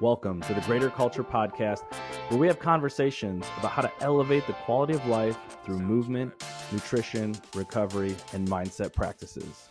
Welcome to the Greater Culture Podcast, where we have conversations about how to elevate the quality of life through movement, nutrition, recovery, and mindset practices.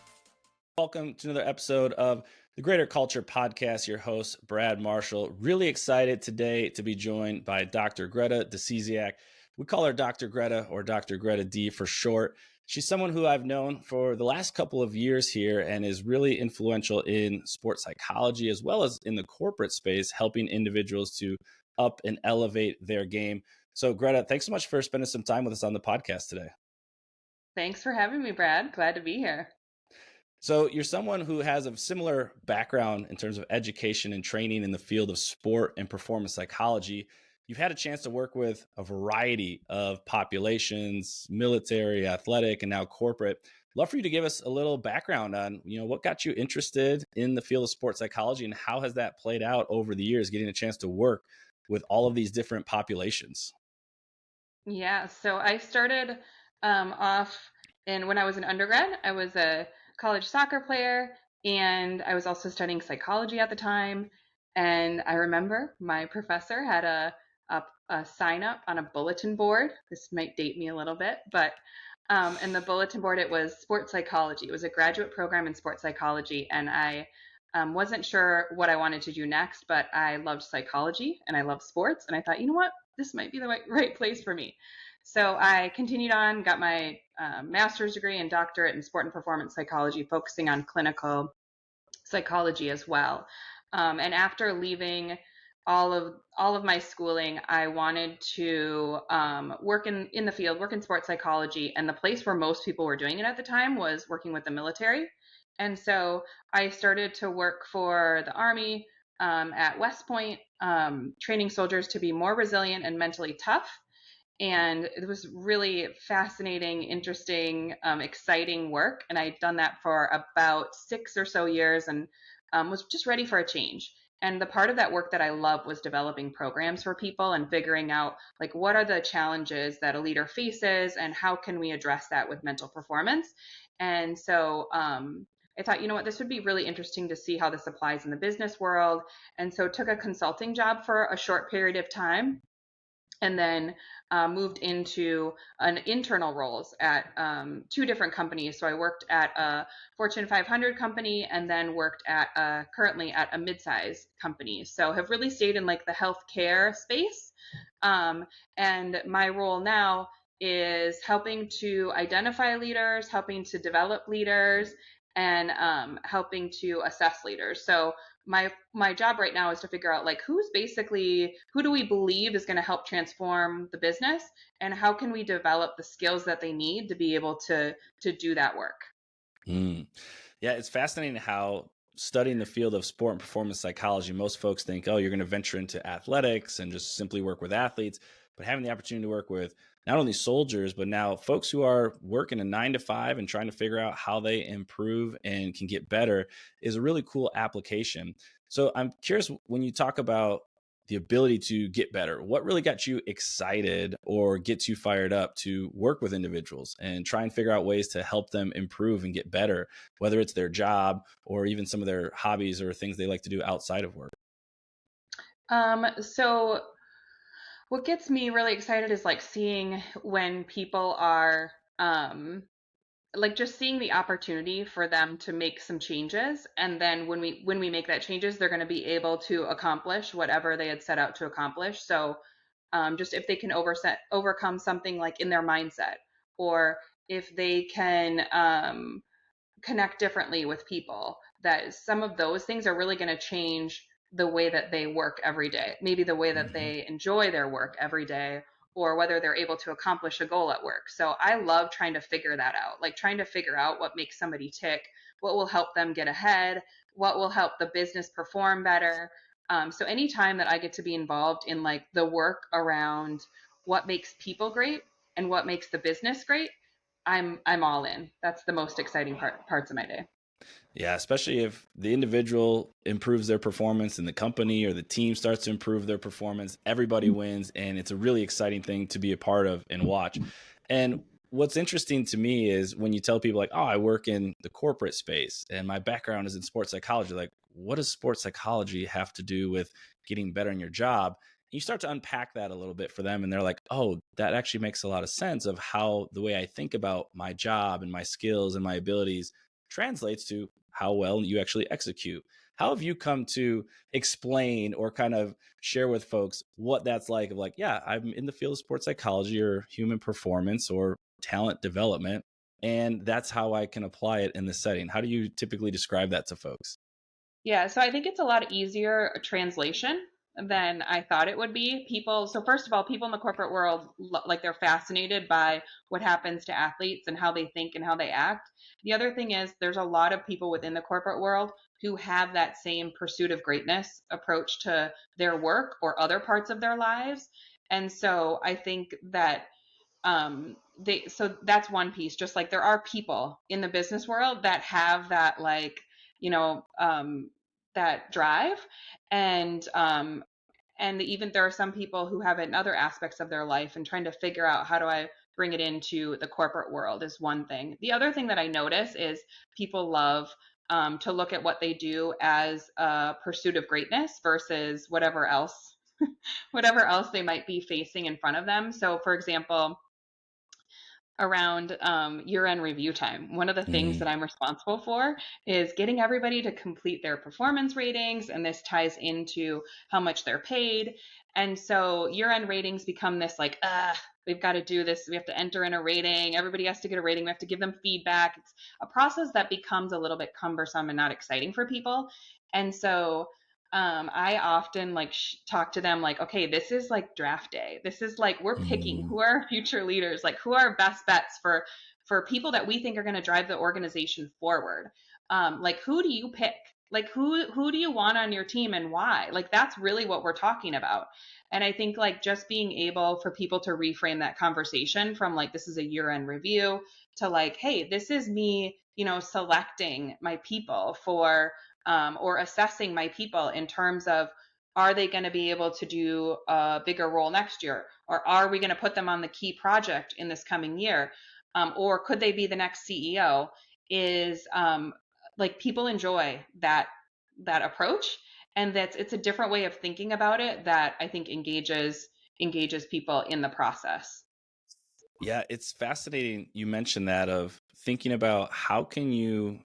Welcome to another episode of the Greater Culture Podcast. Your host, Brad Marshall. Really excited today to be joined by Dr. Greta D. We call her Dr. Greta or Dr. Greta D for short. She's someone who I've known for the last couple of years here and is really influential in sports psychology as well as in the corporate space, helping individuals to up and elevate their game. So Greta, thanks so much for spending some time with us on the podcast today. Thanks for having me, Brad. Glad to be here. So you're someone who has a similar background in terms of education and training in the field of sport and performance psychology. You've had a chance to work with a variety of populations, military, athletic, and now corporate. Love for you to give us a little background on, what got you interested in the field of sports psychology and how has that played out over the years, getting a chance to work with all of these different populations? Yeah, so I started off when I was an undergrad. I was a college soccer player and I was also studying psychology at the time. And I remember my professor had a sign up on a bulletin board. This might date me a little bit, but in the bulletin board, it was sports psychology. It was a graduate program in sports psychology. And I wasn't sure what I wanted to do next, but I loved psychology and I loved sports. And I thought, you know what? This might be the right place for me. So I continued on, got my master's degree and doctorate in sport and performance psychology, focusing on clinical psychology as well. And after leaving all of my schooling, I wanted to work in the field, work in sports psychology. And the place where most people were doing it at the time was working with the military. And so I started to work for the Army at West Point, training soldiers to be more resilient and mentally tough. And it was really fascinating, interesting, exciting work. And I'd done that for about 6 or so years and was just ready for a change. And the part of that work that I loved was developing programs for people and figuring out what are the challenges that a leader faces and how can we address that with mental performance. And so I thought, you know what, this would be really interesting to see how this applies in the business world. And so took a consulting job for a short period of time and then moved into internal roles at 2 different companies. So I worked at a Fortune 500 company and then worked at currently at a mid-size company. So have really stayed in the healthcare space. And my role now is helping to identify leaders, helping to develop leaders, and helping to assess leaders. So my job right now is to figure out who do we believe is going to help transform the business, and how can we develop the skills that they need to be able to do that work. Yeah, it's fascinating how studying the field of sport and performance psychology, most folks think, oh, you're going to venture into athletics and just simply work with athletes. But having the opportunity to work with not only soldiers, but now folks who are working a 9 to 5 and trying to figure out how they improve and can get better is a really cool application. So I'm curious, when you talk about the ability to get better, what really got you excited or gets you fired up to work with individuals and try and figure out ways to help them improve and get better, whether it's their job or even some of their hobbies or things they like to do outside of work? So what gets me really excited is seeing when people are just seeing the opportunity for them to make some changes, and then when we make that changes, they're going to be able to accomplish whatever they had set out to accomplish. So just if they can overcome something in their mindset, or if they can connect differently with people, that some of those things are really going to change the way that they work every day, maybe the way that they enjoy their work every day, or whether they're able to accomplish a goal at work. So I love trying to figure that out, trying to figure out what makes somebody tick, what will help them get ahead, what will help the business perform better. So anytime that I get to be involved in the work around what makes people great and what makes the business great, I'm all in. That's the most exciting parts of my day. Yeah, especially if the individual improves their performance and the company or the team starts to improve their performance, everybody wins. And it's a really exciting thing to be a part of and watch. And what's interesting to me is when you tell people like, oh, I work in the corporate space and my background is in sports psychology. Like, what does sports psychology have to do with getting better in your job? And you start to unpack that a little bit for them. And they're like, oh, that actually makes a lot of sense of how the way I think about my job and my skills and my abilities translates to how well you actually execute. How have you come to explain or kind of share with folks what that's like of like, yeah, I'm in the field of sports psychology or human performance or talent development, and that's how I can apply it in this setting? How do you typically describe that to folks? Yeah, so I think it's a lot easier translation than I thought it would be. So first of all, people in the corporate world, like they're fascinated by what happens to athletes and how they think and how they act. The other thing is there's a lot of people within the corporate world who have that same pursuit of greatness approach to their work or other parts of their lives. And so I think that so that's one piece. Just like there are people in the business world that have that, like, you know um that drive, and even there are some people who have it in other aspects of their life, and trying to figure out how do I bring it into the corporate world is one thing. The other thing that I notice is people love to look at what they do as a pursuit of greatness versus whatever else they might be facing in front of them. So for example, around year-end review time, one of the things Mm, that I'm responsible for is getting everybody to complete their performance ratings, and this ties into how much they're paid. And so year-end ratings become this like, we've got to do this. We have to enter in a rating. Everybody has to get a rating. We have to give them feedback. It's a process that becomes a little bit cumbersome and not exciting for people. And so I often like talk to them like, okay, this is like draft day. This is like we're picking mm, who are our future leaders, like who are our best bets for people that we think are going to drive the organization forward. Like who do you pick? Like who do you want on your team and why? Like that's really what we're talking about. And I think like just being able for people to reframe that conversation from like this is a year-end review to like, hey, this is me, selecting my people for or assessing my people in terms of, are they going to be able to do a bigger role next year? Or are we going to put them on the key project in this coming year? Or could they be the next CEO? Is like people enjoy that approach, and it's a different way of thinking about it that I think engages people in the process. yeah, it's fascinating you mentioned that of thinking about how can you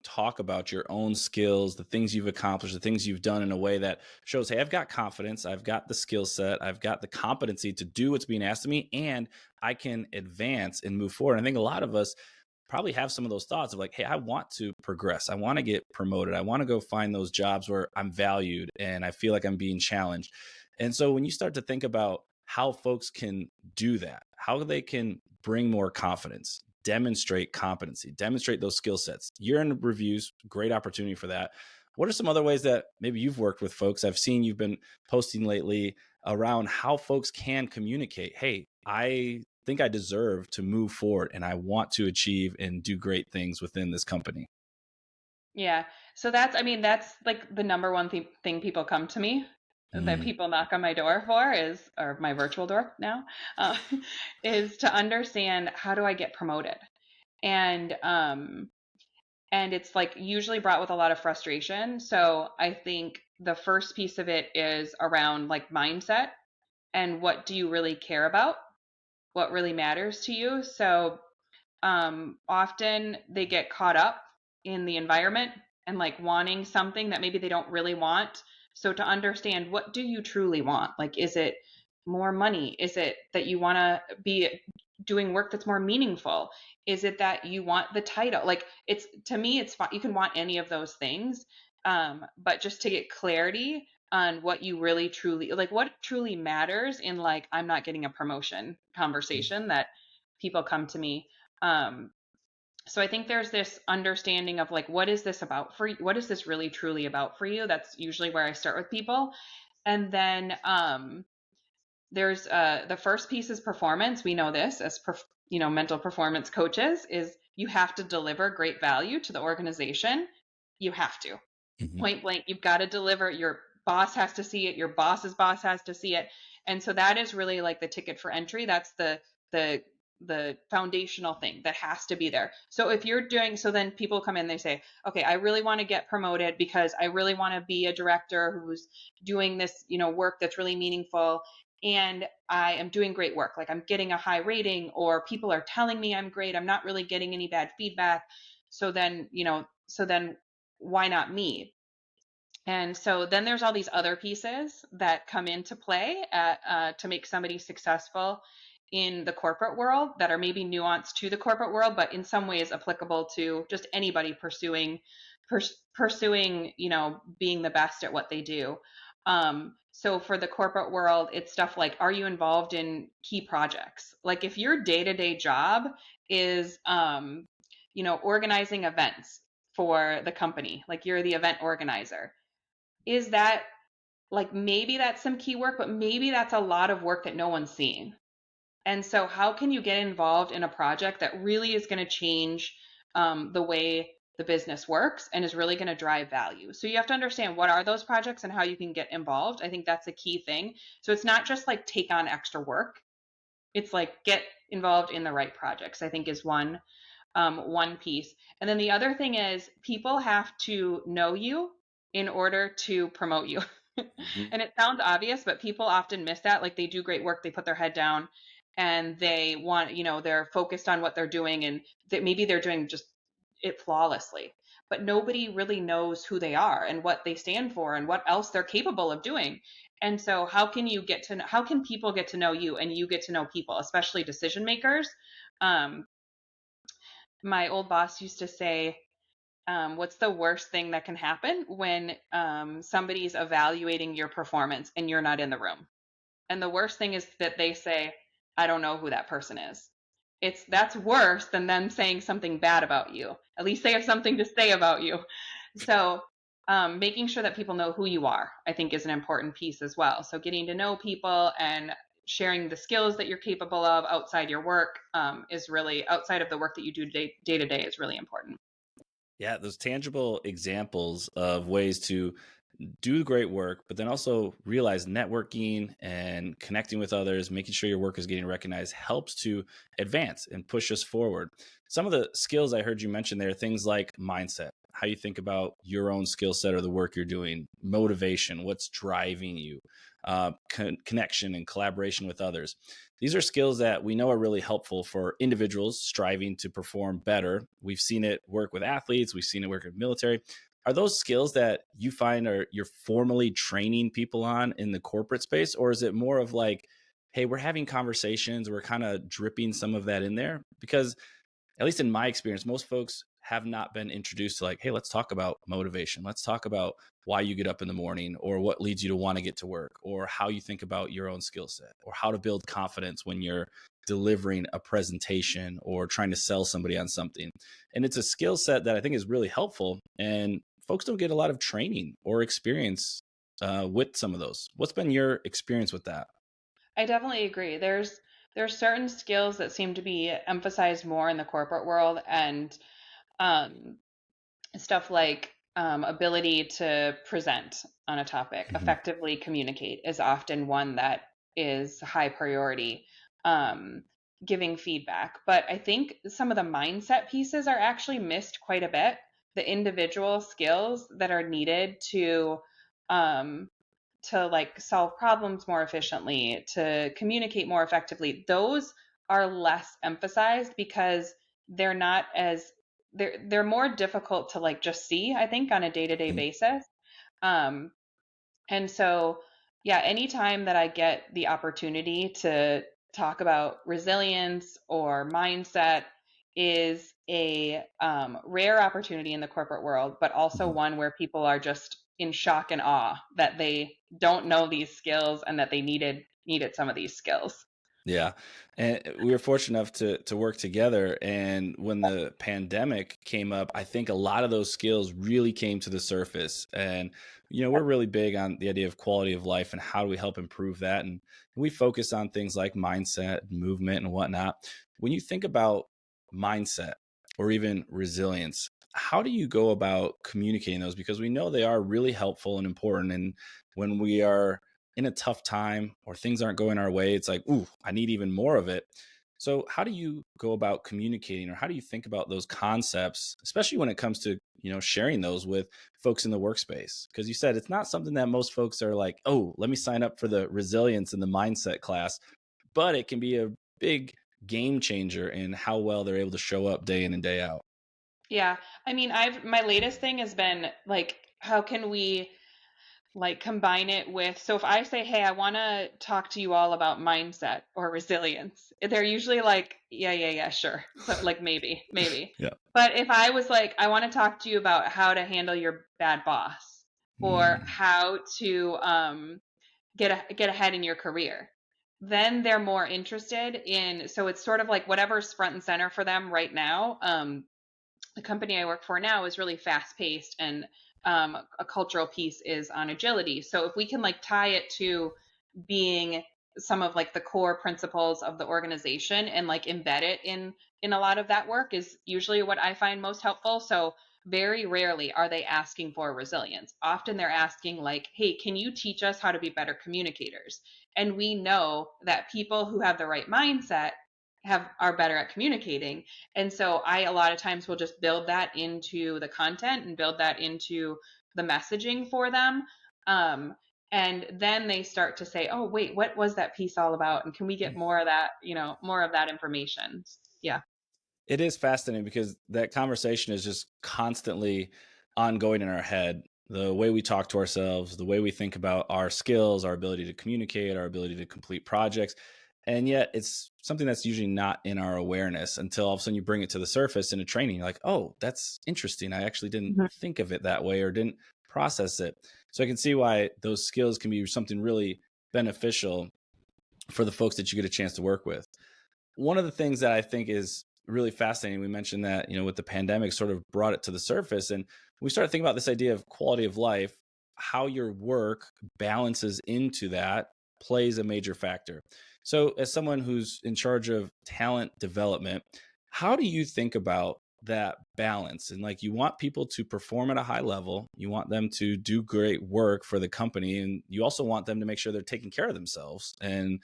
talk about your own skills, the things you've accomplished, the things you've done in a way that shows, hey, I've got confidence, I've got the skill set, I've got the competency to do what's being asked of me, and I can advance and move forward. And I think a lot of us probably have some of those thoughts of like, hey, I want to progress, I want to get promoted, I want to go find those jobs where I'm valued and I feel like I'm being challenged. And so when you start to think about how folks can do that, how they can bring more confidence, demonstrate competency, demonstrate those skill sets. Year-end reviews, great opportunity for that. What are some other ways that maybe you've worked with folks? I've seen you've been posting lately around how folks can communicate. Hey, I think I deserve to move forward and I want to achieve and do great things within this company. Yeah. So that's like the number one thing people come to me, that Mm, people knock on my door for or my virtual door now, uh, is to understand how do I get promoted? And, and it's like usually brought with a lot of frustration. So I think the first piece of it is around like mindset and what do you really care about? What really matters to you? So often they get caught up in the environment and like wanting something that maybe they don't really want. So to understand, what do you truly want? Like, is it more money? Is it that you want to be doing work that's more meaningful? Is it that you want the title? Like, it's to me, it's fine. You can want any of those things, but just to get clarity on what you really truly like, what truly matters in like, I'm not getting a promotion conversation that people come to me. um, so I think there's this understanding of like, what is this about for you? What is this really truly about for you? That's usually where I start with people. And then there's the first piece is performance. We know this as mental performance coaches, is you have to deliver great value to the organization. You have to, mhm. point blank, you've got to deliver. Your boss has to see it, your boss's boss has to see it. And so that is really like the ticket for entry. That's the the foundational thing that has to be there. So if you're doing, so then people come in, they say, okay, I really want to get promoted because I really want to be a director who's doing this, work that's really meaningful. And I am doing great work. Like I'm getting a high rating, or people are telling me I'm great. I'm not really getting any bad feedback. So then why not me? And so then there's all these other pieces that come into play to make somebody successful in the corporate world that are maybe nuanced to the corporate world, but in some ways applicable to just anybody pursuing, being the best at what they do. So for the corporate world, it's stuff like, are you involved in key projects? Like if your day-to-day job is, organizing events for the company, like you're the event organizer, is that, like, maybe that's some key work, but maybe that's a lot of work that no one's seeing. And so how can you get involved in a project that really is going to change the way the business works and is really going to drive value? So you have to understand what are those projects and how you can get involved. I think that's a key thing. So it's not just like take on extra work. It's like get involved in the right projects, I think, is one piece. And then the other thing is people have to know you in order to promote you. Mhm. And it sounds obvious, but people often miss that. Like they do great work, they put their head down and they want, they're focused on what they're doing, and that maybe they're doing just it flawlessly. But nobody really knows who they are and what they stand for and what else they're capable of doing. And so how can people get to know you and you get to know people, especially decision makers? Um, my old boss used to say, what's the worst thing that can happen when somebody's evaluating your performance and you're not in the room? And the worst thing is that they say, I don't know who that person is. That's worse than them saying something bad about you. At least they have something to say about you. So making sure that people know who you are, I think, is an important piece as well. So getting to know people and sharing the skills that you're capable of outside your work is really, outside of the work that you do day to day, is really important. Yeah, those tangible examples of ways to do great work, but then also realize networking and connecting with others, making sure your work is getting recognized helps to advance and push us forward. Some of the skills I heard you mention there, things like mindset, how you think about your own skill set or the work you're doing, motivation, what's driving you, connection and collaboration with others. These are skills that we know are really helpful for individuals striving to perform better. We've seen it work with athletes, we've seen it work with military. Are those skills that you find are you're formally training people on in the corporate space, or is it more of like, hey, we're having conversations, we're kind of dripping some of that in there? Because at least in my experience, most folks have not been introduced to like, hey, let's talk about motivation. Let's talk about why you get up in the morning, or what leads you to want to get to work, or how you think about your own skill set, or how to build confidence when you're delivering a presentation or trying to sell somebody on something. And it's a skill set that I think is really helpful. And folks don't get a lot of training or experience with some of those. What's been your experience with that? I definitely agree. There's certain skills that seem to be emphasized more in the corporate world, and um, stuff like ability to present on a topic, Mhm. effectively communicate is often one that is high priority. Um, Giving feedback, but I think some of the mindset pieces are actually missed quite a bit. The individual skills that are needed um, to like solve problems more efficiently, to communicate more effectively, those are less emphasized because they're not as they're more difficult to like just see, I think, on a day-to-day Mhm. basis. Um, and so, yeah, anytime that I get the opportunity to talk about resilience or mindset is a rare opportunity in the corporate world, but also Mhm. one where people are just in shock and awe that they don't know these skills and that they needed some of these skills. Yeah. And we were fortunate enough to work together. And when the pandemic came up, I think a lot of those skills really came to the surface. And, we're really big on the idea of quality of life and how do we help improve that. And we focus on things like mindset, movement, and whatnot. When you think about mindset or even resilience, how do you go about communicating those? Because we know they are really helpful and important. And when we are in a tough time or things aren't going our way, it's like, ooh, I need even more of it. So how do you go about communicating, or how do you think about those concepts, especially when it comes to, sharing those with folks in the workspace? Because you said it's not something that most folks are like, oh, let me sign up for the resilience and the mindset class, but it can be a big game changer in how well they're able to show up day in and day out. Yeah. I mean, my latest thing has been like, how can we like combine it with, so if I say, hey, I want to talk to you all about mindset or resilience, they're usually like, yeah, sure. So like maybe. Yeah. But if I was like, I want to talk to you about how to handle your bad boss, or Mm. how to get ahead in your career, then they're more interested in, so it's sort of like whatever's front and center for them right now. The company I work for now is really fast paced, and a cultural piece is on agility. So if we can like tie it to being some of like the core principles of the organization and like embed it in a lot of that work, is usually what I find most helpful. So very rarely are they asking for resilience. Often they're asking like, hey, can you teach us how to be better communicators? And we know that people who have the right mindset are better at communicating. And so I a lot of times will just build that into the content and build that into the messaging for them. And then they start to say, oh, wait, what was that piece all about? And can we get more of that, more of that information? Yeah. It is fascinating because that conversation is just constantly ongoing in our head. The way we talk to ourselves, the way we think about our skills, our ability to communicate, our ability to complete projects. And yet it's something that's usually not in our awareness until all of a sudden you bring it to the surface in a training. You're like, oh, that's interesting. I actually didn't Mhm. think of it that way or didn't process it. So I can see why those skills can be something really beneficial for the folks that you get a chance to work with. One of the things that I think is really fascinating, we mentioned that, with the pandemic sort of brought it to the surface. And we started thinking about this idea of quality of life, how your work balances into that plays a major factor. So, as someone who's in charge of talent development, how do you think about that balance? And like, you want people to perform at a high level, you want them to do great work for the company, and you also want them to make sure they're taking care of themselves and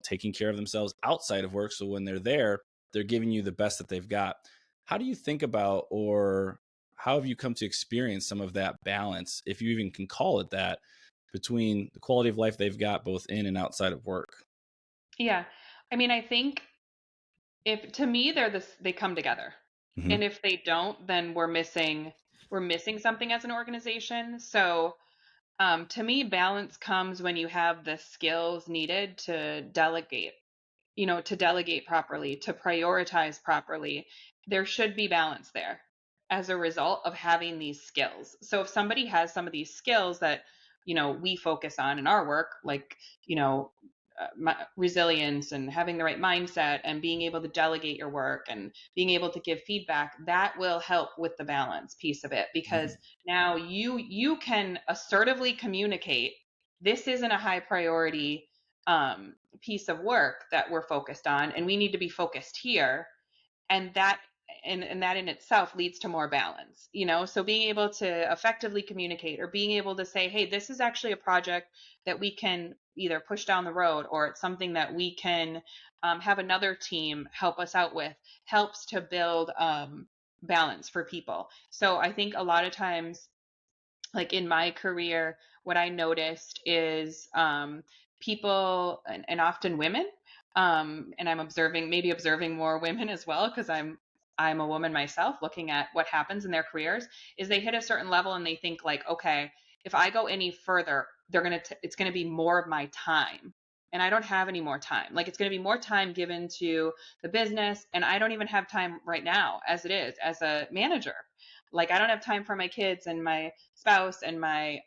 taking care of themselves outside of work. So when they're there, they're giving you the best that they've got. How do you think about, or how have you come to experience some of that balance, if you even can call it that, between the quality of life they've got both in and outside of work? Yeah. I mean, I think, if to me they come together. Hmm. And if they don't, then we're missing something as an organization. So to me, balance comes when you have the skills needed to delegate properly, to prioritize properly. There should be balance there as a result of having these skills. So if somebody has some of these skills that, we focus on in our work, like, you know, resilience and having the right mindset and being able to delegate your work and being able to give feedback, that will help with the balance piece of it, because Hmm. now you can assertively communicate, this isn't a high priority piece of work that we're focused on, and we need to be focused here. And that and, and that in itself leads to more balance, so being able to effectively communicate, or being able to say, hey, this is actually a project that we can either push down the road, or it's something that we can have another team help us out with, helps to build balance for people. So I think a lot of times, like in my career, what I noticed is people, and often women, and I'm maybe observing more women as well, because I'm a woman myself, looking at what happens in their careers, is they hit a certain level and they think like, okay, if I go any further, it's gonna be more of my time. And I don't have any more time. Like, it's going to be more time given to the business. And I don't even have time right now, as it is, as a manager. Like, I don't have time for my kids and my spouse and my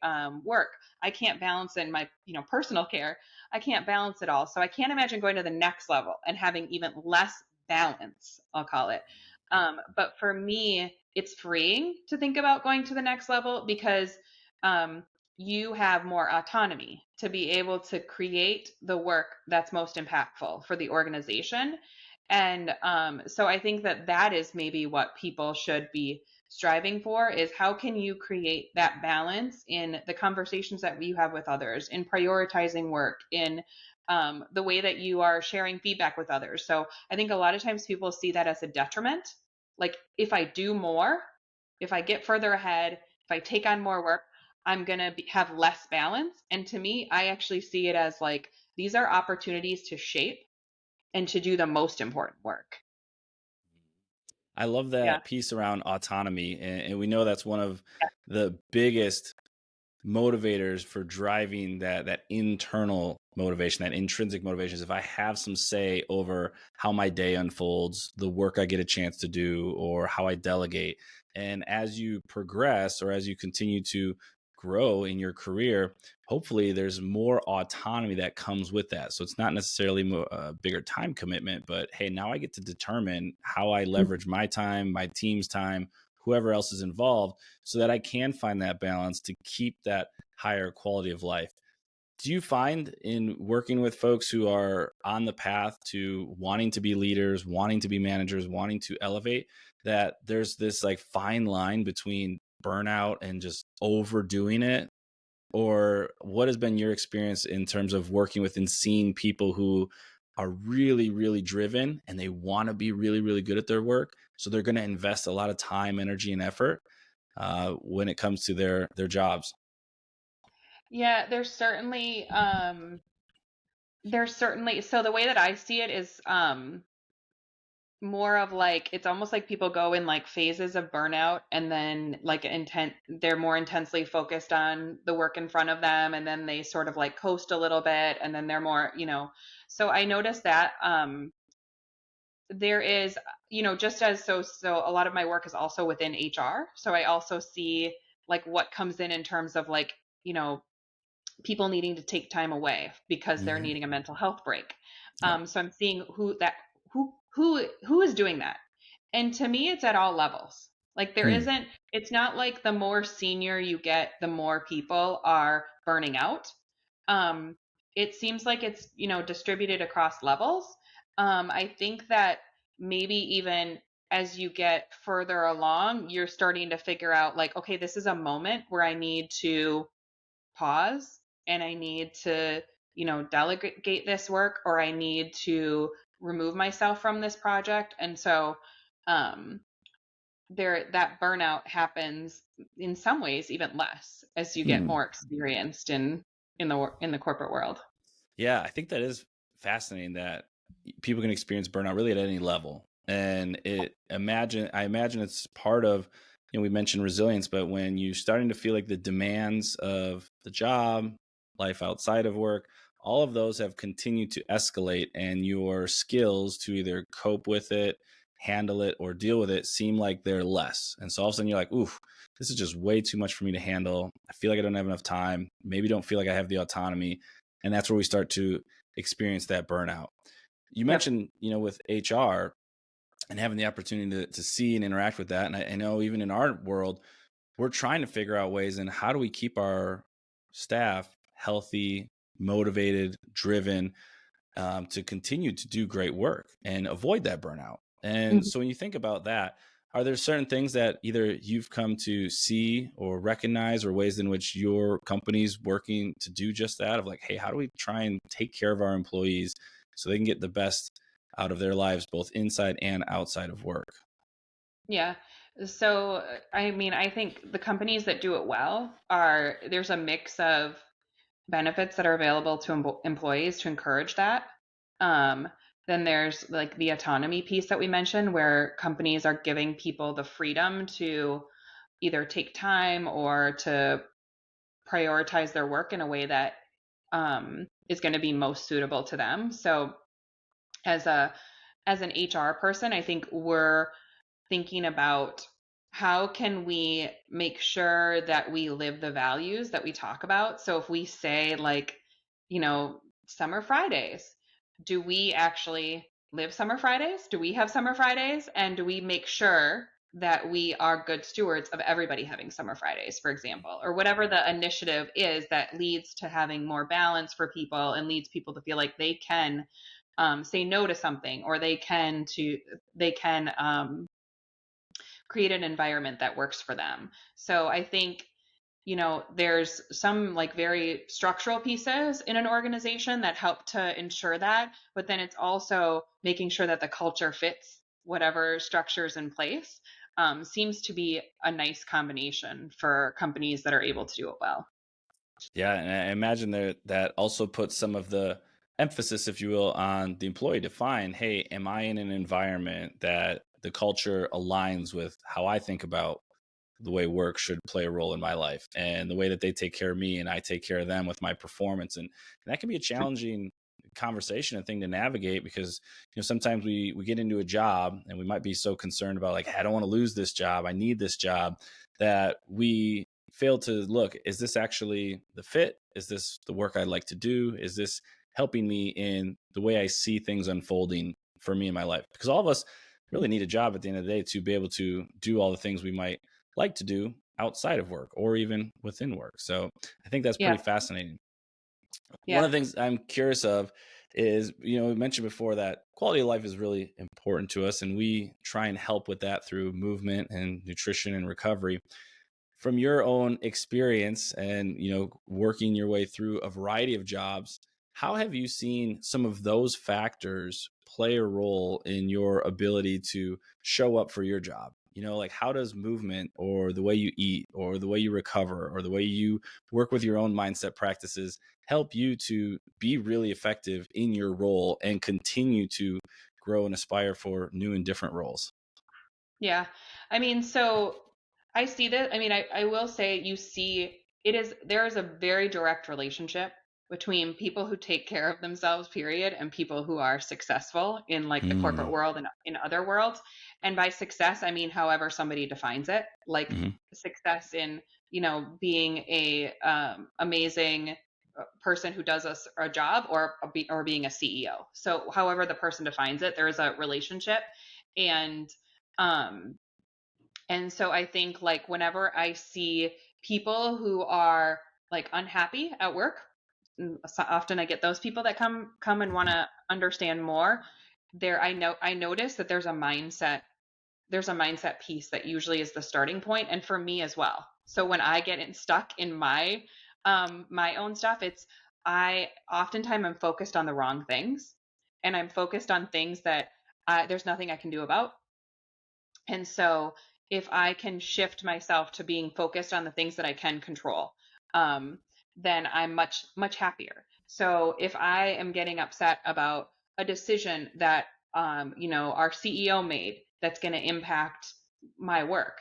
work. I can't balance in my personal care. I can't balance it all. So I can't imagine going to the next level and having even less balance, I'll call it. But for me, it's freeing to think about going to the next level, because um, you have more autonomy to be able to create the work that's most impactful for the organization. And so I think that is maybe what people should be striving for, is how can you create that balance in the conversations that you have with others, in prioritizing work, in the way that you are sharing feedback with others. So I think a lot of times people see that as a detriment. Like if I do more, if I get further ahead, if I take on more work, I'm going to have less balance. And to me, I actually see it as like these are opportunities to shape and to do the most important work. I love Yeah. that piece around autonomy. And we know that's one of the biggest motivators for driving that internal motivation, that intrinsic motivation is if I have some say over how my day unfolds, the work I get a chance to do, or how I delegate. And as you progress or as you continue to grow in your career, hopefully there's more autonomy that comes with that. So it's not necessarily a bigger time commitment, but hey, now I get to determine how I leverage my time, my team's time, whoever else is involved, so that I can find that balance to keep that higher quality of life. Do you find in working with folks who are on the path to wanting to be leaders, wanting to be managers, wanting to elevate, that there's this like fine line between burnout and just overdoing it? Or what has been your experience in terms of working with and seeing people who are really, really driven and they want to be really, really good at their work? So they're going to invest a lot of time, energy, and effort when it comes to their jobs. Yeah, there's certainly so the way that I see it is more of like it's almost like people go in like phases of burnout and then like they're more intensely focused on the work in front of them and then they sort of like coast a little bit and then they're more, so I noticed that there is, just as so a lot of my work is also within HR, so I also see like what comes in terms of like, you know people needing to take time away because they're Mm-hmm. needing a mental health break. Yeah. So I'm seeing who is doing that, and to me, it's at all levels. Like there Hmm. isn't. It's not like the more senior you get, the more people are burning out. Um, it seems like it's distributed across levels. I think that maybe even as you get further along, you're starting to figure out like, okay, this is a moment where I need to pause and I need to, delegate this work or I need to remove myself from this project. And so um that burnout happens in some ways even less as you get Hmm. more experienced in the corporate world. Yeah, I think that is fascinating that people can experience burnout really at any level. And I imagine it's part of, we mentioned resilience, but when you're starting to feel like the demands of the job, life outside of work, all of those have continued to escalate, and your skills to either cope with it, handle it, or deal with it seem like they're less. And so all of a sudden you're like, oof, this is just way too much for me to handle. I feel like I don't have enough time. Maybe don't feel like I have the autonomy. And that's where we start to experience that burnout. You Yep. mentioned, with HR and having the opportunity to see and interact with that. And I know even in our world, we're trying to figure out ways in how do we keep our staff healthy, motivated, driven, to continue to do great work and avoid that burnout. And Mhm. so when you think about that, are there certain things that either you've come to see or recognize, or ways in which your company's working to do just that, of like, hey, how do we try and take care of our employees so they can get the best out of their lives, both inside and outside of work? Yeah. So, I mean, I think the companies that do it well there's a mix of benefits that are available to employees to encourage that. Um, then there's like the autonomy piece that we mentioned, where companies are giving people the freedom to either take time or to prioritize their work in a way that is going to be most suitable to them. So as a as an HR person, I think we're thinking about how can we make sure that we live the values that we talk about. So if we say like, summer Fridays, do we actually live summer Fridays? Do we have summer Fridays? And do we make sure that we are good stewards of everybody having summer Fridays, for example, or whatever the initiative is that leads to having more balance for people and leads people to feel like they can say no to something, or they can create an environment that works for them. So I think there's some like very structural pieces in an organization that help to ensure that, but then it's also making sure that the culture fits whatever structures in place. Seems to be a nice combination for companies that are able to do it well. Yeah, and I imagine that also puts some of the emphasis, if you will, on the employee to find, hey, am I in an environment that the culture aligns with how I think about the way work should play a role in my life and the way that they take care of me and I take care of them with my performance. And that can be a challenging conversation and thing to navigate because, sometimes we get into a job and we might be so concerned about like, I don't want to lose this job. I need this job, that we fail to look, is this actually the fit? Is this the work I'd like to do? Is this helping me in the way I see things unfolding for me in my life? Because all of us really need a job at the end of the day to be able to do all the things we might like to do outside of work or even within work. So I think that's Yeah. pretty fascinating. One Yeah. of the things I'm curious of is, we mentioned before that quality of life is really important to us, and we try and help with that through movement and nutrition and recovery. From your own experience and, working your way through a variety of jobs, how have you seen some of those factors play a role in your ability to show up for your job? Like, how does movement or the way you eat or the way you recover or the way you work with your own mindset practices help you to be really effective in your role and continue to grow and aspire for new and different roles? Yeah. I mean, so I see that. I mean, I will say there is a very direct relationship between people who take care of themselves, period, and people who are successful in like the corporate Mm, world and in other worlds. And by success, I mean, however somebody defines it, like mhm. success in, being a amazing person who does a job or being a CEO. So however the person defines it, there is a relationship. And um, and so I think like whenever I see people who are like unhappy at work, so often I get those people that come and want to understand more. I notice that there's a mindset piece that usually is the starting point, and for me as well. So when I get stuck in my own stuff, I oftentimes I'm focused on the wrong things, and I'm focused on things that there's nothing I can do about. And so if I can shift myself to being focused on the things that I can control, um, then I'm much, much happier. So if I am getting upset about a decision that, our CEO made that's going to impact my work,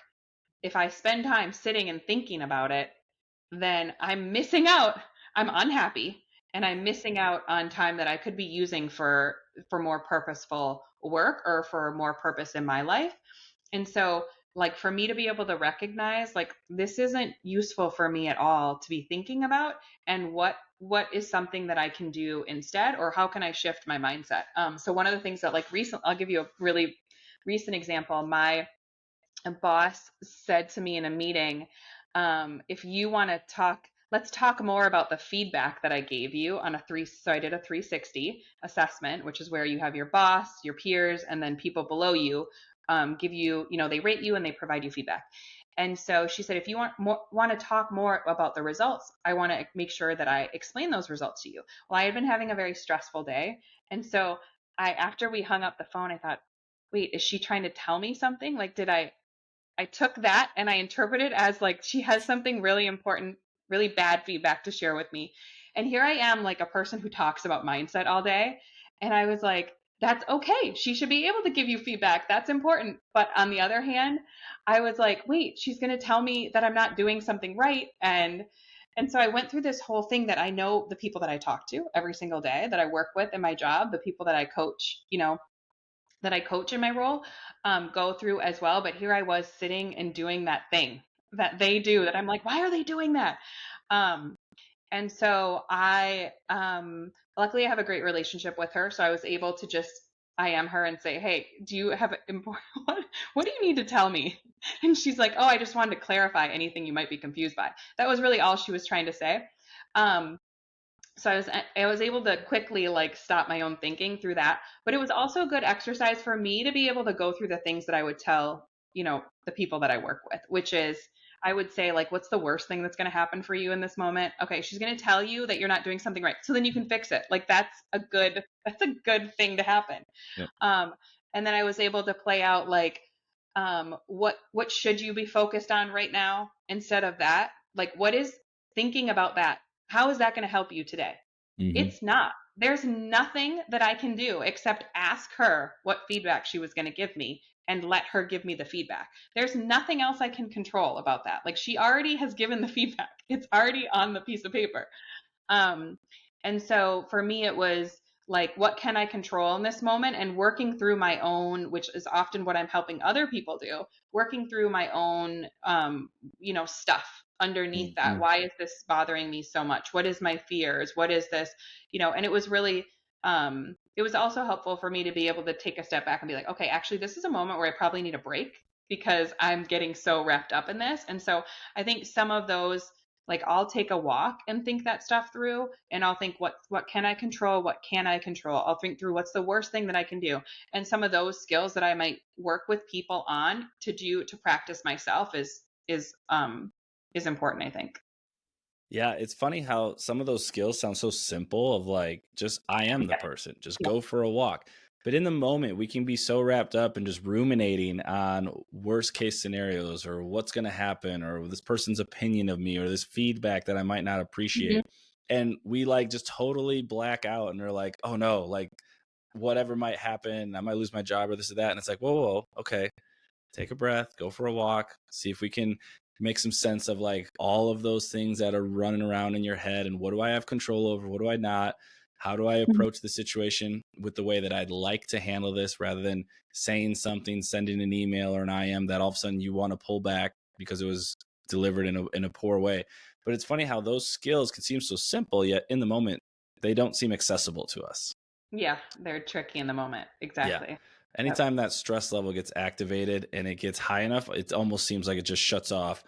if I spend time sitting and thinking about it, then I'm missing out. I'm unhappy and I'm missing out on time that I could be using for more purposeful work or for more purpose in my life. And so, like, for me to be able to recognize, like, this isn't useful for me at all to be thinking about, and what is something that I can do instead, or how can I shift my mindset? So one of the things that, like, I'll give you a really recent example. My boss said to me in a meeting, if you want to talk, let's talk more about the feedback that I gave you on so I did a 360 assessment, which is where you have your boss, your peers, and then people below you give you, they rate you and they provide you feedback. And so she said, if you want to talk more about the results, I want to make sure that I explain those results to you. Well, I had been having a very stressful day. And so after we hung up the phone, I thought, wait, is she trying to tell me something? Like, I took that and I interpreted as like she has something really important, really bad feedback to share with me. And here I am, like a person who talks about mindset all day. And I was like, that's okay. She should be able to give you feedback. That's important. But on the other hand, I was like, wait, she's going to tell me that I'm not doing something right. And so I went through this whole thing that I know the people that I talk to every single day that I work with in my job, the people that I coach, that I coach in my role go through as well. But here I was sitting and doing that thing that they do that I'm like, why are they doing that? Um, and so luckily I have a great relationship with her. So I was able to just, I am her and say, hey, do you have important, what do you need to tell me? And she's like, oh, I just wanted to clarify anything you might be confused by. That was really all she was trying to say. Um, so I was able to quickly like stop my own thinking through that, but it was also a good exercise for me to be able to go through the things that I would tell the people that I work with, which is I would say, like, what's the worst thing that's going to happen for you in this moment? Okay, she's going to tell you that you're not doing something right. So then you can fix it. Like, that's a good thing to happen. Yep. And then I was able to play out, like, what should you be focused on right now instead of that? Like, what is thinking about that? How is that going to help you today? It's not. There's nothing that I can do except ask her what feedback she was going to give me and let her give me the feedback. There's nothing else I can control about that. Like, she already has given the feedback. It's already on the piece of paper. And so for me, it was like, what can I control in this moment? And working through my own, which is often what I'm helping other people do, working through my own, stuff underneath that. Why is this bothering me so much? What is my fears? What is this? And it was really, it was also helpful for me to be able to take a step back and be like, okay, actually, this is a moment where I probably need a break because I'm getting so wrapped up in this. And so I think some of those, like, I'll take a walk and think that stuff through, and I'll think, what can I control? What can I control? I'll think through what's the worst thing that I can do. And some of those skills that I might work with people on to practice myself is important, I think. Yeah, it's funny how some of those skills sound so simple of like, just I am the person, just go for a walk. But in the moment, we can be so wrapped up and just ruminating on worst case scenarios or what's going to happen or this person's opinion of me or this feedback that I might not appreciate. And we like just totally black out and we're like, oh no, like whatever might happen, I might lose my job or this or that. And it's like, whoa, okay, take a breath, go for a walk, see if we can make some sense of like all of those things that are running around in your head and what do I have control over, what do I not, how do I approach the situation with the way that I'd like to handle this rather than saying something, sending an email or an IM that all of a sudden you want to pull back because it was delivered in a poor way. But it's funny how those skills can seem so simple, yet in the moment they don't seem accessible to us. Yeah, they're tricky in the moment. Exactly. Yeah. Anytime that stress level gets activated and it gets high enough, it almost seems like it just shuts off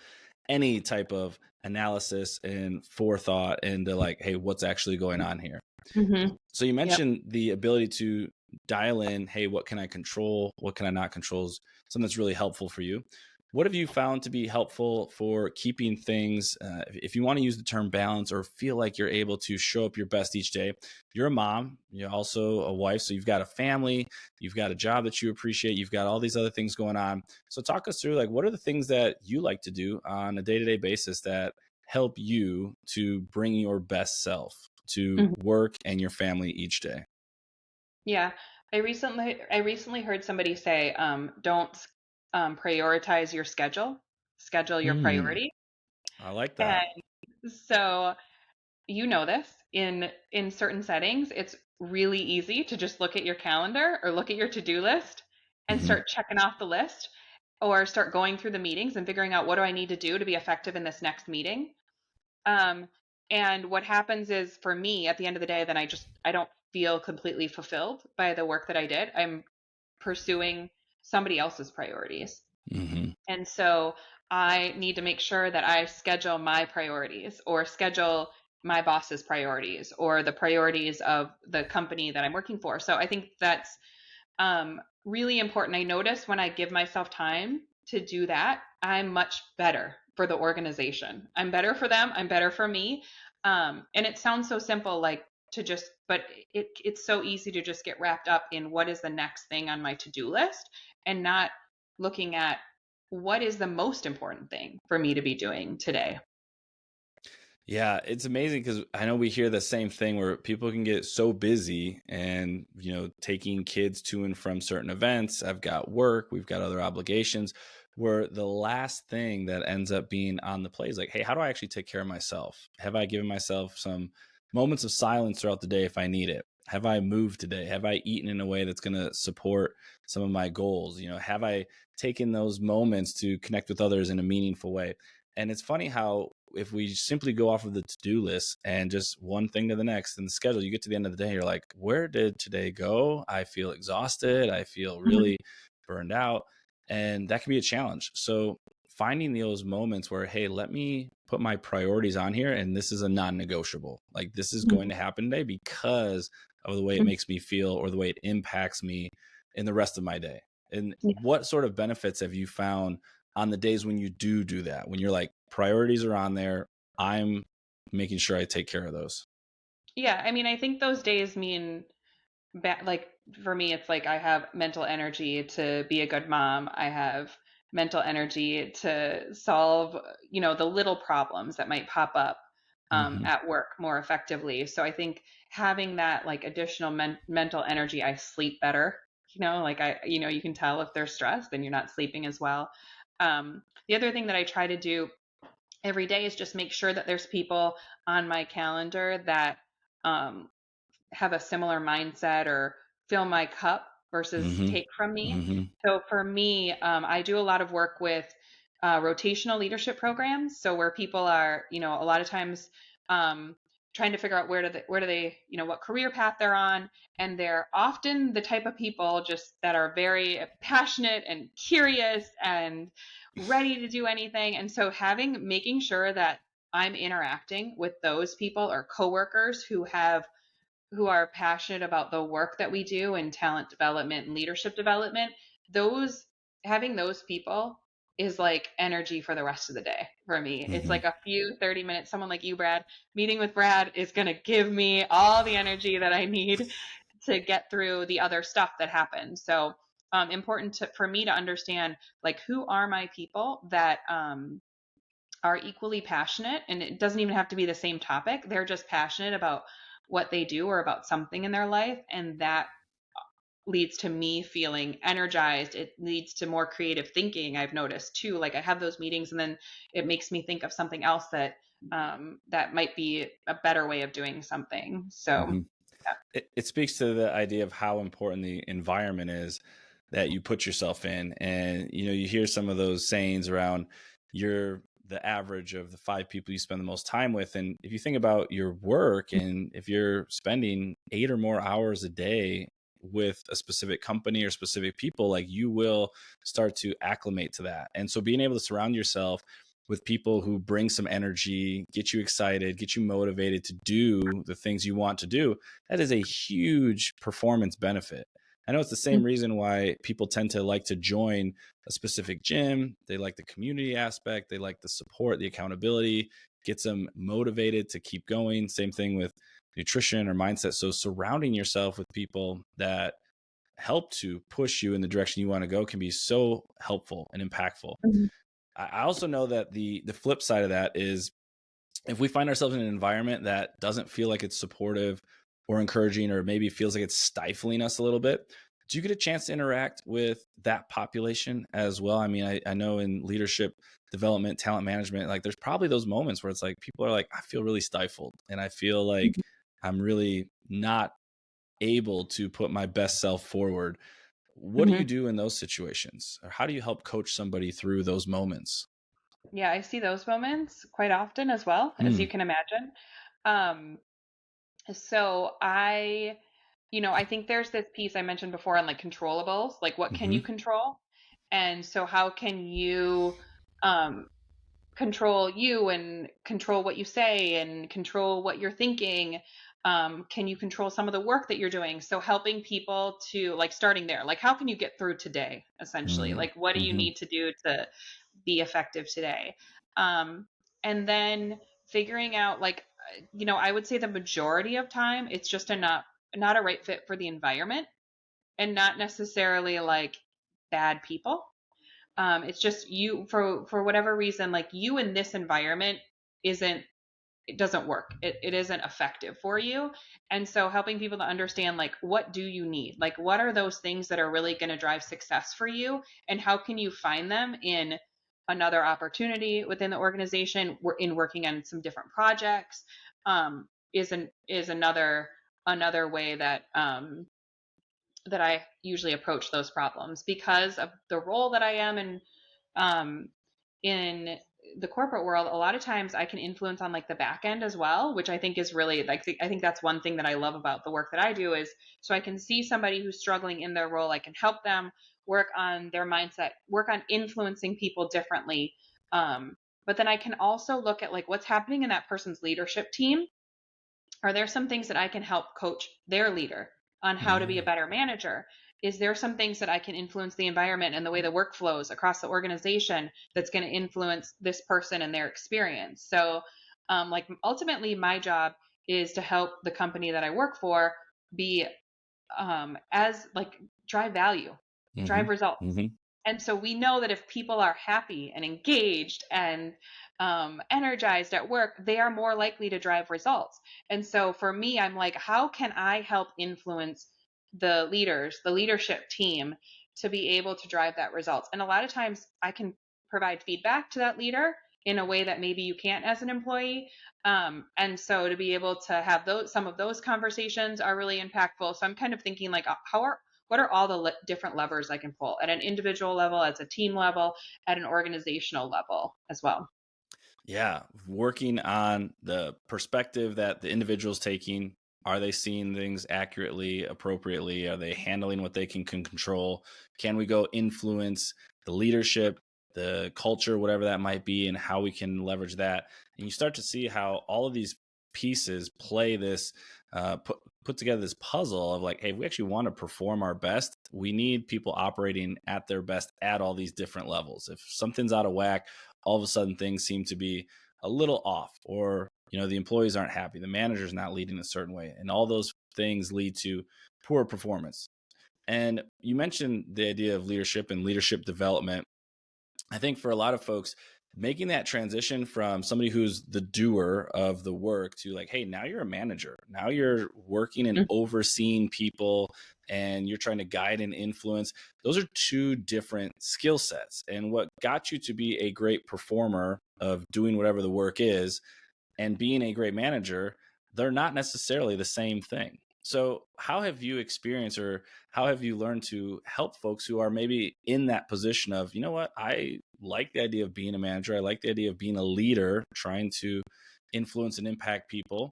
any type of analysis and forethought into like, hey, what's actually going on here? So you mentioned the ability to dial in, hey, what can I control? What can I not control? Is something that's really helpful for you. What have you found to be helpful for keeping things, if you want to use the term balance or feel like you're able to show up your best each day? You're a mom, you're also a wife, so you've got a family, you've got a job that you appreciate, you've got all these other things going on. So talk us through, like, what are the things that you like to do on a day-to-day basis that help you to bring your best self to work and your family each day? Yeah, I recently heard somebody say, don't prioritize your schedule your priority. I like that. And so, this in certain settings, it's really easy to just look at your calendar or look at your to-do list and start checking off the list or start going through the meetings and figuring out, what do I need to do to be effective in this next meeting? And what happens is, for me, at the end of the day, then I don't feel completely fulfilled by the work that I did. I'm pursuing somebody else's priorities. And so I need to make sure that I schedule my priorities or schedule my boss's priorities or the priorities of the company that I'm working for. So I think that's really important. I notice when I give myself time to do that, I'm much better for the organization. I'm better for them. I'm better for me. And it sounds so simple, like but it's so easy to just get wrapped up in what is the next thing on my to-do list and not looking at what is the most important thing for me to be doing today. Yeah, it's amazing because I know we hear the same thing where people can get so busy and, taking kids to and from certain events. I've got work, we've got other obligations, where the last thing that ends up being on the plate is like, hey, how do I actually take care of myself? Have I given myself some moments of silence throughout the day if I need it? Have I moved today? Have I eaten in a way that's going to support some of my goals? Have I taken those moments to connect with others in a meaningful way? And it's funny how if we simply go off of the to-do list and just one thing to the next in the schedule, you get to the end of the day, you're like, where did today go? I feel exhausted. I feel really burned out. And that can be a challenge. So finding those moments where, hey, let me put my priorities on here. And this is a non-negotiable. Like, this is going to happen today because of the way it makes me feel or the way it impacts me in the rest of my day. And what sort of benefits have you found on the days when you do that, when you're like, priorities are on there, I'm making sure I take care of those? Yeah, I mean, I think those days mean like for me, it's like I have mental energy to be a good mom. I have mental energy to solve, the little problems that might pop up Hmm. at work more effectively. So I think having that like additional mental energy, I sleep better. Like you can tell if they're stressed, then you're not sleeping as well. The other thing that I try to do every day is just make sure that there's people on my calendar that um, have a similar mindset or fill my cup versus Hmm. take from me. Hmm. So for me, I do a lot of work with rotational leadership programs. So where people are, a lot of times um, trying to figure out where do they, what career path they're on, and they're often the type of people just that are very passionate and curious and ready to do anything. And so making sure that I'm interacting with those people or coworkers who are passionate about the work that we do in talent development and leadership development, those having those people is like energy for the rest of the day for me. It's Hmm. like a few 30 minutes, someone like you, Brad, meeting with Brad is going to give me all the energy that I need to get through the other stuff that happens. So important for me to understand like who are my people that are equally passionate, and it doesn't even have to be the same topic. They're just passionate about what they do or about something in their life, and that leads to me feeling energized. It leads to more creative thinking. I've noticed too. Like I have those meetings, and then it makes me think of something else that might be a better way of doing something. So Hmm. It speaks to the idea of how important the environment is that you put yourself in. And, you hear some of those sayings around, you're the average of the 5 people you spend the most time with. And if you think about your work, and if you're spending 8 or more hours a day with a specific company or specific people, like, you will start to acclimate to that. And so being able to surround yourself with people who bring some energy, get you excited, get you motivated to do the things you want to do, that is a huge performance benefit. I know it's the same reason why people tend to like to join a specific gym. They like the community aspect, they like the support, the accountability, gets them motivated to keep going. Same thing with nutrition or mindset. So surrounding yourself with people that help to push you in the direction you want to go can be so helpful and impactful. Mhm. I also know that the flip side of that is, if we find ourselves in an environment that doesn't feel like it's supportive or encouraging, or maybe feels like it's stifling us a little bit, do you get a chance to interact with that population as well? I mean, I know in leadership development, talent management, like, there's probably those moments where it's like people are like, I feel really stifled, and I feel like I'm really not able to put my best self forward. What do you Mhm. do in those situations? Or how do you help coach somebody through those moments? Yeah, I see those moments quite often as well, as Hmm. you can imagine. Um, So I think there's this piece I mentioned before on like controllables, like what can Hmm. you control? And so how can you um, control you and control what you say and control what you're thinking? Can you control some of the work that you're doing? So helping people to like starting there, like how can you get through today, essentially? Hmm. Like what do you Hmm. need to do to be effective today? Um, and then figuring out like, I would say the majority of time it's just not a right fit for the environment and not necessarily like bad people. It's just you for whatever reason, like you in this environment isn't it doesn't work. It isn't effective for you. And so helping people to understand like what do you need? Like what are those things that are really going to drive success for you and how can you find them in another opportunity within the organization in working on some different projects is another way that I usually approach those problems because of the role that I am um, in the corporate world. A lot of times I can influence on like the back end as well, which I think is really like I think that's one thing that I love about the work that I do is so I can see somebody who's struggling in their role, I can help them work on their mindset, work on influencing people differently. But then I can also look at like what's happening in that person's leadership team. Are there some things that I can help coach their leader on how to be a Hmm. better manager? is there some things that I can influence the environment and the way the work flows across the organization that's going to influence this person and their experience? So, like ultimately, my job is to help the company that I work for be as like drive value, Mm-hmm. drive results. Mm-hmm. And so we know that if people are happy and engaged and energized at work, they are more likely to drive results. And so for me, I'm like, how can I help influence the leaders, the leadership team to be able to drive that results? And a lot of times I can provide feedback to that leader in a way that maybe you can't as an employee. And so to be able to have some of those conversations are really impactful. So I'm kind of thinking like, what are all the different levers I can pull at an individual level, as a team level, at an organizational level as well? Yeah, working on the perspective that the individual's taking. Are they seeing things accurately, appropriately? Are they handling what they can control? Can we go influence the leadership, the culture, whatever that might be, and how we can leverage that? And you start to see how all of these pieces play this, put together this puzzle of like, hey, if we actually want to perform our best, we need people operating at their best at all these different levels. If something's out of whack, all of a sudden things seem to be a little off, or the employees aren't happy, the manager's not leading a certain way, and all those things lead to poor performance. And you mentioned the idea of leadership and leadership development. I think for a lot of folks, making that transition from somebody who's the doer of the work to like, hey, now you're a manager. Now you're working and overseeing people, and you're trying to guide and influence. Those are two different skill sets. And what got you to be a great performer of doing whatever the work is and being a great manager, they're not necessarily the same thing. So, how have you experienced, or how have you learned to help folks who are maybe in that position of, you know what, I like the idea of being a manager, I like the idea of being a leader, trying to influence and impact people.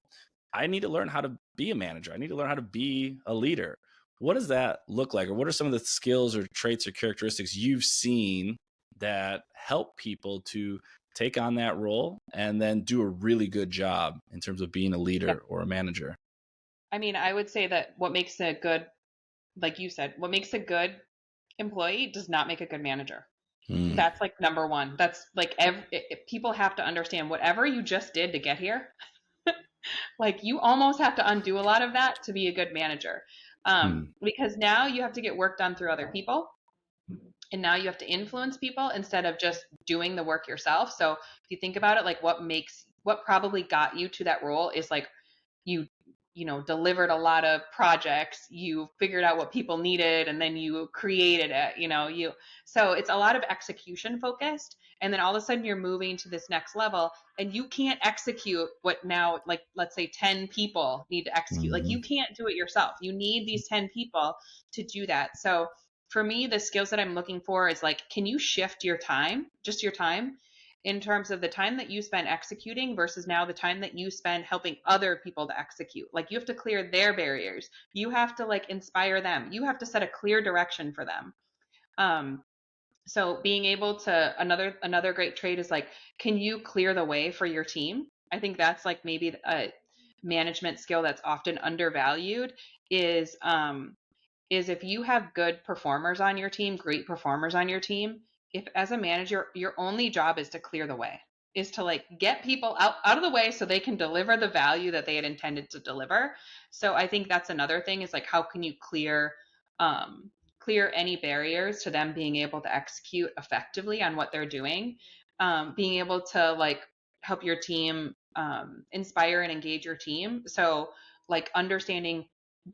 I need to learn how to be a manager. I need to learn how to be a leader. What does that look like? Or what are some of the skills or traits or characteristics you've seen that help people to take on that role and then do a really good job in terms of being a Yeah. leader or a manager? I mean, I would say that what makes a good, like you said, what makes a good employee does not make a good manager. Mm, That's like number one. That's like people have to understand whatever you just did to get here, like you almost have to undo a lot of that to be a good manager. mm, Because now you have to get work done through other people, and now you have to influence people instead of just doing the work yourself. So if you think about it, like what probably got you to that role is like you delivered a lot of projects, you figured out what people needed, and then you created it, so it's a lot of execution focused, and then all of a sudden you're moving to this next level, and you can't execute what now, like let's say 10 people need to execute. Like mhm, you can't do it yourself, you need these 10 people to do that. So for me, the skills that I'm looking for is like, can you shift your time, just your time, in terms of the time that you spend executing versus now the time that you spend helping other people to execute. Like you have to clear their barriers. You have to like inspire them. You have to set a clear direction for them. Um, so being able to, another great trait is like, can you clear the way for your team? I think that's like maybe a management skill that's often undervalued is if you have good performers on your team, great performers on your team, if as a manager, your only job is to clear the way, is to like get people out of the way so they can deliver the value that they had intended to deliver. So I think that's another thing is like, how can you clear any barriers to them being able to execute effectively on what they're doing? Being able to like help your team, inspire and engage your team. So like understanding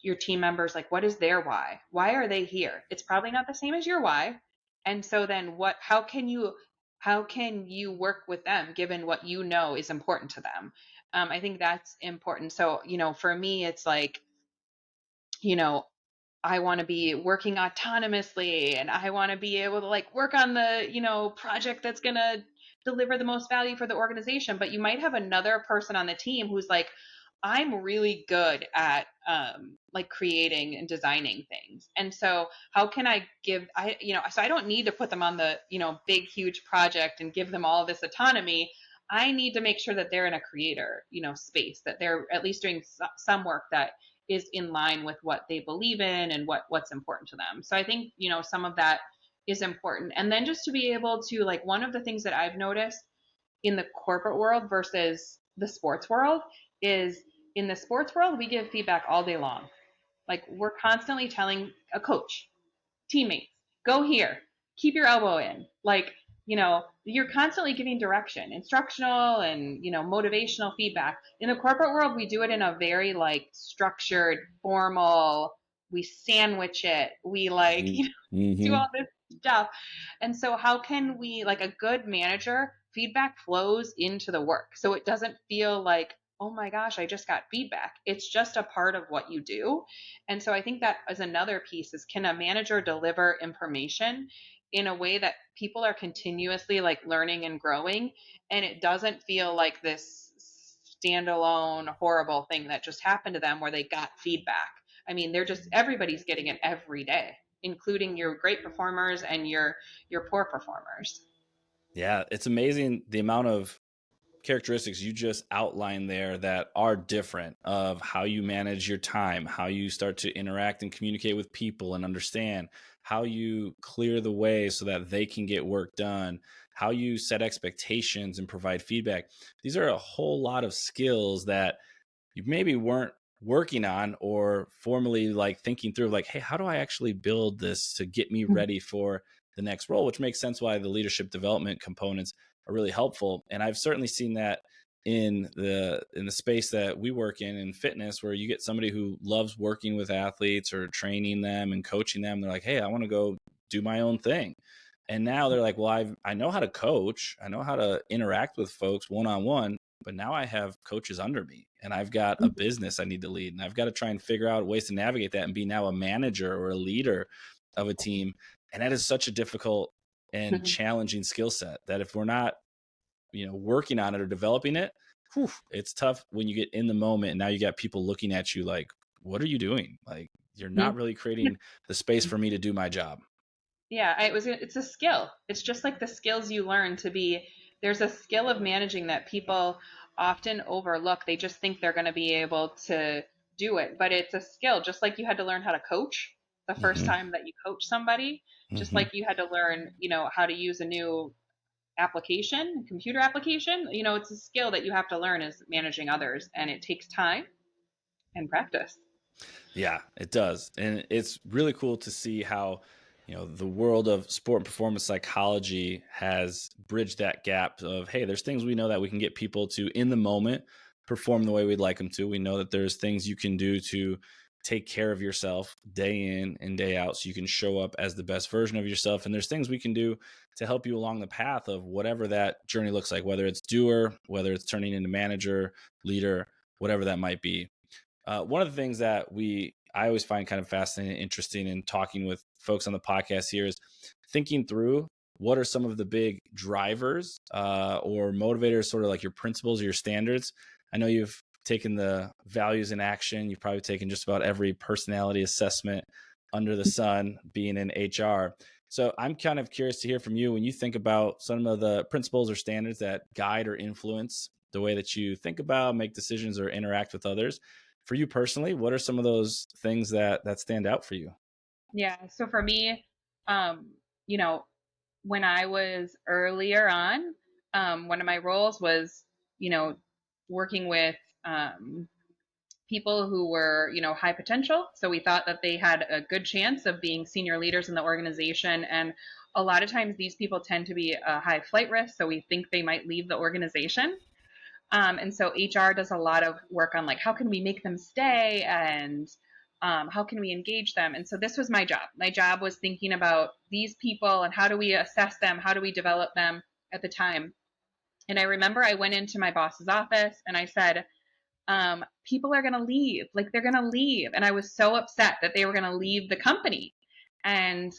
your team members, like what is their why are they here? It's probably not the same as your why. And so then how can you work with them given what you know is important to them? I think that's important. So for me it's like, you know I want to be working autonomously, and I want to be able to like work on the, project that's going to deliver the most value for the organization. But you might have another person on the team who's like, I'm really good at like creating and designing things. And so how can I so I don't need to put them on the, big, huge project and give them all this autonomy. I need to make sure that they're in a creator, space, that they're at least doing some work that is in line with what they believe in and what's important to them. So I think, some of that is important. And then just to be able to, like, one of the things that I've noticed in the corporate world versus the sports world is, in the sports world, we give feedback all day long. Like, we're constantly telling a coach, teammates, go here, keep your elbow in. Like, you're constantly giving direction, instructional and, motivational feedback. In the corporate world, we do it in a very, like, structured, formal, we sandwich it. We, like, do all this stuff. And so how can we, like, a good manager, feedback flows into the work. So it doesn't feel like, oh my gosh, I just got feedback. It's just a part of what you do. And so I think that is another piece, is, can a manager deliver information in a way that people are continuously, like, learning and growing, and it doesn't feel like this standalone horrible thing that just happened to them where they got feedback. I mean, everybody's getting it every day, including your great performers and your poor performers. Yeah, it's amazing the amount of characteristics you just outlined there that are different, of how you manage your time, how you start to interact and communicate with people and understand, how you clear the way so that they can get work done, how you set expectations and provide feedback. These are a whole lot of skills that you maybe weren't working on or formally, like, thinking through, like, hey, how do I actually build this to get me ready for the next role, which makes sense why the leadership development components are really helpful. And I've certainly seen that in the space that we work in fitness, where you get somebody who loves working with athletes or training them and coaching them. They're like, hey, I want to go do my own thing. And now they're like, well, I know how to coach, I know how to interact with folks one-on-one, but now I have coaches under me and I've got a business I need to lead, and I've got to try and figure out ways to navigate that and be now a manager or a leader of a team. And that is such a difficult and challenging skill set that if we're not, working on it or developing it, it's tough when you get in the moment and now you got people looking at you like, what are you doing? Like, you're not really creating the space for me to do my job. Yeah, it's a skill. It's just like the skills you learn to be, there's a skill of managing that people often overlook. They just think they're going to be able to do it, but it's a skill. Just like you had to learn how to coach the first time that you coach somebody, just like you had to learn, how to use a new computer application, it's a skill that you have to learn, is managing others, and it takes time and practice. Yeah, it does. And it's really cool to see how, the world of sport and performance psychology has bridged that gap of, hey, there's things we know that we can get people to, in the moment, perform the way we'd like them to. We know that there's things you can do to take care of yourself day in and day out so you can show up as the best version of yourself. And there's things we can do to help you along the path of whatever that journey looks like, whether it's doer, whether it's turning into manager, leader, whatever that might be. One of the things that I always find kind of fascinating and interesting in talking with folks on the podcast here is thinking through what are some of the big drivers or motivators, sort of like your principles or your standards. I know you've taken the values in action. You've probably taken just about every personality assessment under the sun, being in HR. So I'm kind of curious to hear from you, when you think about some of the principles or standards that guide or influence the way that you think about, make decisions, or interact with others. For you personally, what are some of those things that stand out for you? Yeah. So for me, you know, when I was earlier on, one of my roles was, working with people who were, high potential. So we thought that they had a good chance of being senior leaders in the organization. And a lot of times these people tend to be a high flight risk. So we think they might leave the organization. And so HR does a lot of work on, like, how can we make them stay, and how can we engage them? And so this was my job. My job was thinking about these people and how do we assess them? How do we develop them at the time? And I remember I went into my boss's office and I said, people are going to leave. Like, they're going to leave. And I was so upset that they were going to leave the company. And,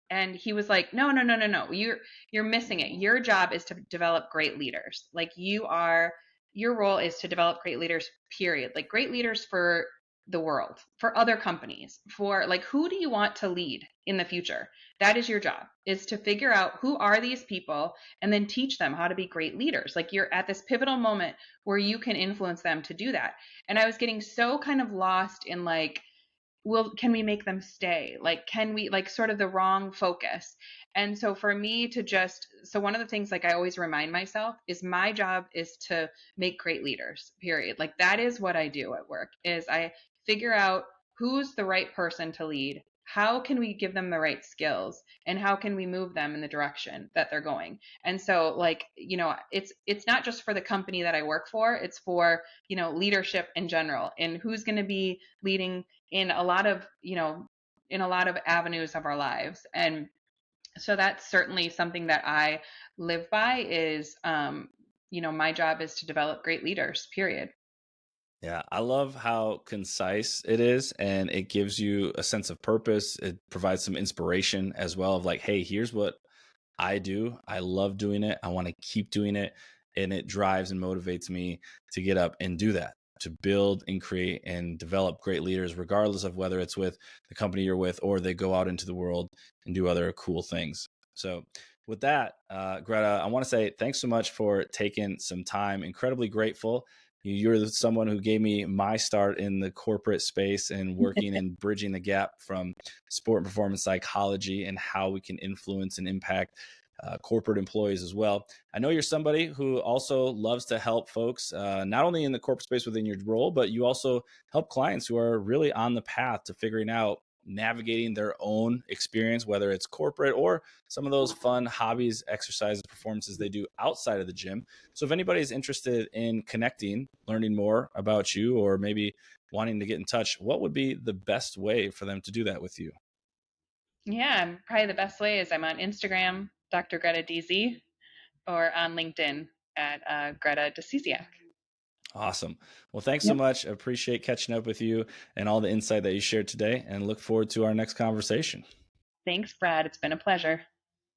and he was like, no, no, no, no, no. You're missing it. Your job is to develop great leaders. Like, your role is to develop great leaders, period. Like, great leaders for the world, for other companies, for like, who do you want to lead in the future? That is your job, is to figure out who are these people and then teach them how to be great leaders. Like, you're at this pivotal moment where you can influence them to do that. And I was getting so kind of lost in like, well, can we make them stay? Like, can we, like, sort of the wrong focus? And so for me to just, so one of the things like I always remind myself is my job is to make great leaders, period. Like, that is what I do at work, is I figure out who's the right person to lead. How can we give them the right skills, and how can we move them in the direction that they're going? And so, like, it's not just for the company that I work for, it's for, leadership in general, and who's going to be leading in a lot of, in a lot of avenues of our lives. And so that's certainly something that I live by, is, my job is to develop great leaders, period. Yeah, I love how concise it is, and it gives you a sense of purpose. It provides some inspiration as well of like, hey, here's what I do. I love doing it. I want to keep doing it. And it drives and motivates me to get up and do that, to build and create and develop great leaders, regardless of whether it's with the company you're with or they go out into the world and do other cool things. So, with that, Greta, I want to say thanks so much for taking some time. Incredibly grateful. You're someone who gave me my start in the corporate space and working and bridging the gap from sport and performance psychology and how we can influence and impact corporate employees as well. I know you're somebody who also loves to help folks, not only in the corporate space within your role, but you also help clients who are really on the path to figuring out navigating their own experience, whether it's corporate or some of those fun hobbies, exercises, performances they do outside of the gym. So if anybody is interested in connecting, learning more about you, or maybe wanting to get in touch, what would be the best way for them to do that with you? Yeah, probably the best way is I'm on Instagram, Dr. Greta DZ, or on LinkedIn at Greta Dzieciaszek. Awesome. Well, thanks so Yep. much. I appreciate catching up with you and all the insight that you shared today, and look forward to our next conversation. Thanks, Brad. It's been a pleasure.